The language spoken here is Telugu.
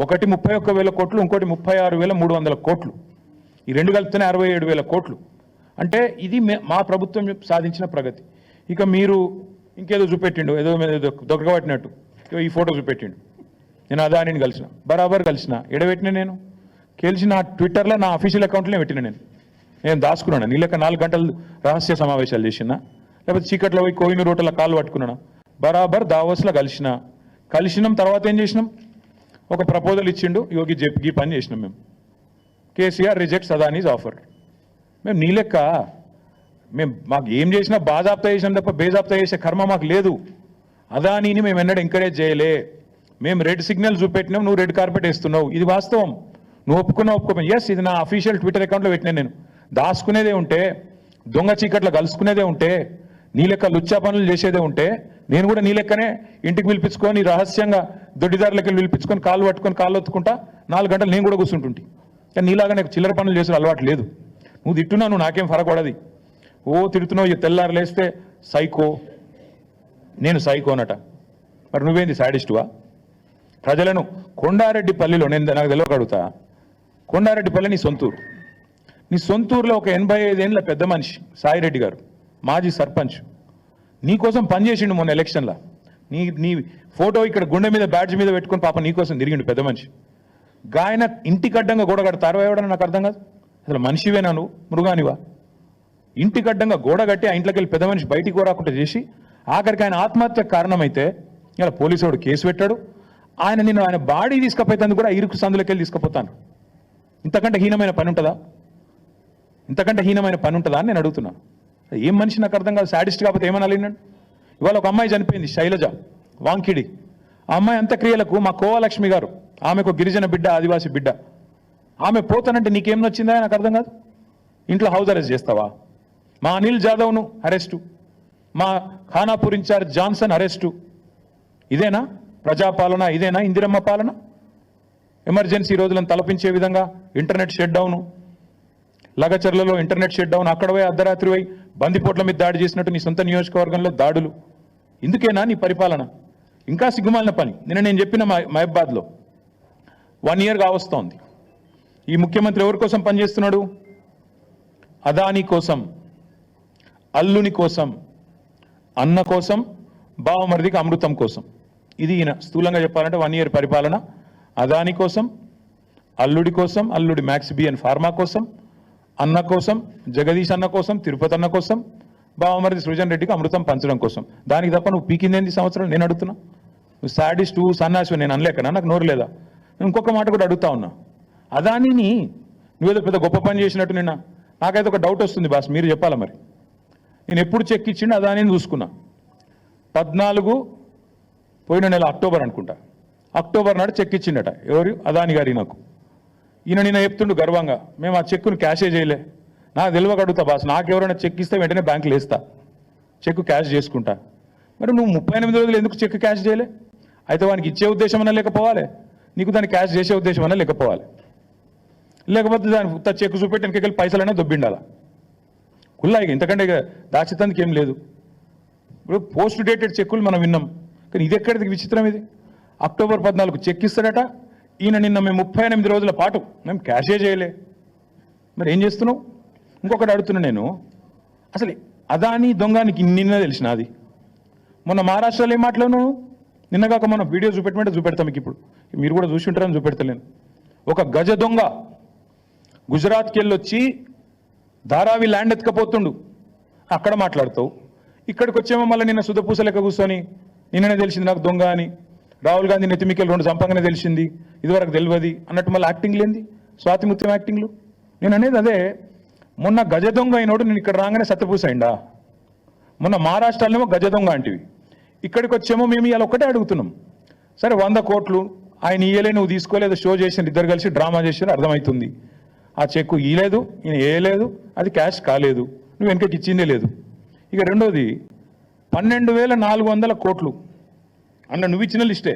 ఒకటి 31,000 కోట్లు, ఇంకోటి 36,300 కోట్లు. ఈ రెండు కలిపితేనే 67,000 కోట్లు. అంటే ఇది మా ప్రభుత్వం సాధించిన ప్రగతి. ఇక మీరు ఇంకేదో చూపెట్టిండు, ఏదో దొరకబట్టినట్టు ఈ ఫోటో చూపెట్టిండు. నేను అదానిని కలిసిన, బరాబర్ కలిసిన, ఎడబెట్టిన నేను కలిసిన ట్విట్టర్లో నా అఫీషియల్ అకౌంట్లోనే పెట్టిన. నేను దాచుకున్నాను. నీ లెక్క 4 గంటలు రహస్య సమావేశాలు చేసినా, లేకపోతే చీకట్లో పోయి కోహినూరు రోడ్ల కాళ్ళు పట్టుకున్నాను. బరాబర్ దావోస్లో కలిసినాం. తర్వాత ఏం చేసినాం? ఒక ప్రపోజల్ ఇచ్చిండు యోగి జెప్కి పని చేసినాం మేము. KCR rejects Adanis offer. మేము నీ లెక్క మాకు ఏం చేసినా బాజాప్తా చేసినాం తప్ప బేజాప్తా చేసే కర్మ మాకు లేదు. అదానీని మేము ఎన్నడూ ఎంకరేజ్ చేయలే. మేము రెడ్ సిగ్నల్ చూపెట్టినాం, నువ్వు రెడ్ కార్పెట్ వేస్తున్నావు. ఇది వాస్తవం. నువ్వు ఒప్పుకోమని ఎస్, ఇది నా అఫీషియల్ ట్విట్టర్ అకౌంట్లో పెట్టినా. నేను దాచుకునేదే ఉంటే, దొంగ చీకట్లో కలుసుకునేదే ఉంటే, నీ లెక్క లుచ్చా పనులు చేసేదే ఉంటే, నేను కూడా నీ లెక్కనే ఇంటికి పిలిపించుకొని రహస్యంగా దొడ్డిదారులకి పిలిపించుకొని కాళ్ళు పట్టుకొని కాళ్ళు ఒత్తుకుంటా 4 గంటలు నేను కూడా కూర్చుంటుంటి. కానీ నీలాగా నాకు చిల్లర పనులు చేసిన అలవాటు లేదు. నువ్వు తిట్టున్నావు, నువ్వు నాకేం ఫరక పడది. తిడుతున్నావు, తెల్లారు లేస్తే సైకో, నేను సైకో అనట. మరి నువ్వేంది సాడిస్టువా? ప్రజలను కొండారెడ్డిపల్లిలో నాకు తెలియకడుగుతా. కొండారెడ్డిపల్లి నీ సొంతూరు. నీ సొంతూరులో ఒక 85 ఏళ్ళ పెద్ద మనిషి సాయిరెడ్డి గారు, మాజీ సర్పంచ్, నీకోసం పనిచేసిండు మొన్న ఎలక్షన్లో. నీ ఫోటో ఇక్కడ గుండె మీద బ్యాడ్జ్ మీద పెట్టుకుని పాప నీకోసం తిరిగిండు పెద్ద మనిషి. గాయన ఇంటికి అడ్డంగా గోడ కడతారు ఎవడని నాకు అర్థం కాదు. అసలు మనిషివేనా నువ్వు, మృగానివా? ఇంటికి అడ్డంగా గోడ కట్టి ఆ ఇంట్లోకి వెళ్ళి పెద్ద మనిషి బయటికి రాకుండా చేసి ఆఖరికి ఆయన ఆత్మహత్య కారణమైతే ఇలా పోలీసు వాడు కేసు పెట్టాడు. ఆయన బాడీ తీసుకుపోయేందుకు కూడా ఇరుకు సందులోకి వెళ్ళి తీసుకుపోతాను. ఇంతకంటే హీనమైన పని ఉంటుందా? అని నేను అడుగుతున్నా. ఏం మనిషి నాకు అర్థం కాదు. సాడిస్ట్ కాకపోతే ఏమన్నా లేనండి. ఇవాళ ఒక అమ్మాయి చనిపోయింది, శైలజ వాంకిడి. ఆ అమ్మాయి అంత్యక్రియలకు మా కోవలక్ష్మి గారు, ఆమెకు గిరిజన బిడ్డ, ఆదివాసీ బిడ్డ, ఆమె పోతానంటే నీకేం నచ్చిందా నాకు అర్థం కాదు. ఇంట్లో హౌస్ అరెస్ట్ చేస్తావా? మా అనిల్ జాదవ్ను అరెస్టు, మా ఖానాపూర్ ఇన్ఛార్జ్ జాన్సన్ అరెస్టు. ఇదేనా ప్రజాపాలన? ఇదేనా ఇందిరమ్మ పాలన? ఎమర్జెన్సీ రోజులను తలపించే విధంగా ఇంటర్నెట్ షట్ డౌను, లగచర్లలో ఇంటర్నెట్ షట్ డౌన్, అక్కడ పోయి అర్ధరాత్రి పోయి బందిపోట్ల మీద దాడి చేసినట్టు నీ సొంత నియోజకవర్గంలో దాడులు. ఇందుకేనా నీ పరిపాలన? ఇంకా సిగ్గుమాలిన పని. నేను చెప్పిన మహబాద్లో 1 ఇయర్ కావస్తోంది. ఈ ముఖ్యమంత్రి ఎవరి కోసం పనిచేస్తున్నాడు? అదానీ కోసం, అల్లుని కోసం, అన్న కోసం, బావమరిదికి అమృతం కోసం. ఇది ఈయన స్థూలంగా చెప్పాలంటే 1 ఇయర్ పరిపాలన. అదాని కోసం, అల్లుడి కోసం, అల్లుడి మ్యాక్స్ బిఎన్ ఫార్మా కోసం, అన్న కోసం, జగదీష్ అన్న కోసం, తిరుపతి అన్న కోసం, బావమరిది సృజన్ రెడ్డికి అమృతం పంచడం కోసం. దానికి తప్ప నువ్వు పీకిందేంది సంవత్సరాలు? నేను అడుగుతున్నా. నువ్వు సాడిస్టు, సన్నాసి నేను అనలేకనా? నాకు నోరు లేదా? నేను ఇంకొక మాట కూడా అడుగుతా ఉన్నా. అదానిని నువ్వేదో పెద్ద గొప్ప పని చేసినట్టు నాకైతే ఒక డౌట్ వస్తుంది బాస్, మీరు చెప్పాలా మరి. నేను ఎప్పుడు చెక్ ఇచ్చిండు అదానిని చూసుకున్నా. 14 పోయిన నెల అక్టోబర్ అనుకుంటా, అక్టోబర్ నాడు చెక్ ఇచ్చిండట. ఎవరు? అదాని గారి. నాకు ఈయన నిన్న చెప్తుండు గర్వంగా, మేము ఆ చెక్కును క్యాషే చేయలే. నాకు తెలియక అడుగుతా బాస్, నాకు ఎవరైనా చెక్ ఇస్తే వెంటనే బ్యాంకులో వేస్తా, చెక్ క్యాష్ చేసుకుంటా. మరి నువ్వు 38 రోజులు ఎందుకు చెక్ క్యాష్ చేయలే? అయితే వానికి ఇచ్చే ఉద్దేశం అన్నా లేకపోవాలి, నీకు దాన్ని క్యాష్ చేసే ఉద్దేశం అన్నా లేకపోవాలి. లేకపోతే దాని చెక్ చూపెట్టి వెనకెళ్ళి పైసలైనా దొబ్బిండాలా కుల్లా. ఇక ఇంతకంటే ఇక దాచితందుకు ఏం లేదు. ఇప్పుడు పోస్ట్ డేటెడ్ చెక్కులు మనం విన్నాం, కానీ ఇది ఎక్కడిది విచిత్రం. ఇది అక్టోబర్ 14 చెక్ ఇస్తాడట. ఈయన నిన్న మేము 38 రోజుల పాటు మేము క్యాషే చేయలే. మరి ఏం చేస్తున్నావు? ఇంకొకటి అడుగుతున్నా నేను, అసలు అదాని దొంగనికి నిన్న తెలిసిన అది మొన్న మహారాష్ట్రలో ఏం మాట్లాడినావు? నిన్నగాక మనం వీడియో చూపెట్టమంటే చూపెడతాం మీకు. ఇప్పుడు మీరు కూడా చూసి ఉంటారని చూపెడతలేను. ఒక గజ దొంగ గుజరాత్కి వెళ్ళొచ్చి ధారావి ల్యాండ్ ఎత్తుకపోతుండు, అక్కడ మాట్లాడతావు. ఇక్కడికి వచ్చేమో మళ్ళీ నిన్న సుధపూస లెక్క కూర్చొని నిన్ననే తెలిసింది నాకు దొంగ అని, రాహుల్ గాంధీ నెత్తిమికెళ్ళి 2 చంపగానే తెలిసింది, ఇదివరకు తెలియదు అన్నట్టు మళ్ళీ యాక్టింగ్ లేంది, స్వాతిముత్యం యాక్టింగ్లు. నేను అనేది అదే, మొన్న గజ దొంగ అయినోడు నేను ఇక్కడ రాగానే సత్యపూస అయిందా? మొన్న మహారాష్ట్రలోనేమో గజ దొంగ అంటివి, ఇక్కడికి వచ్చేమో మేము ఇవాళ ఒక్కటే అడుగుతున్నాం. సరే 100 కోట్లు ఆయన ఇయ్యలే, నువ్వు తీసుకోలేదు, షో చేసిన ఇద్దరు కలిసి డ్రామా చేసారు, అర్థమవుతుంది. ఆ చెక్కు ఇయ్యలేదు, ఈయన వేయలేదు, అది క్యాష్ కాలేదు, నువ్వు వెనకకి ఇచ్చిందే లేదు. ఇక రెండోది 12,400 కోట్లు అన్న నువ్వు ఇచ్చిన లిస్టే.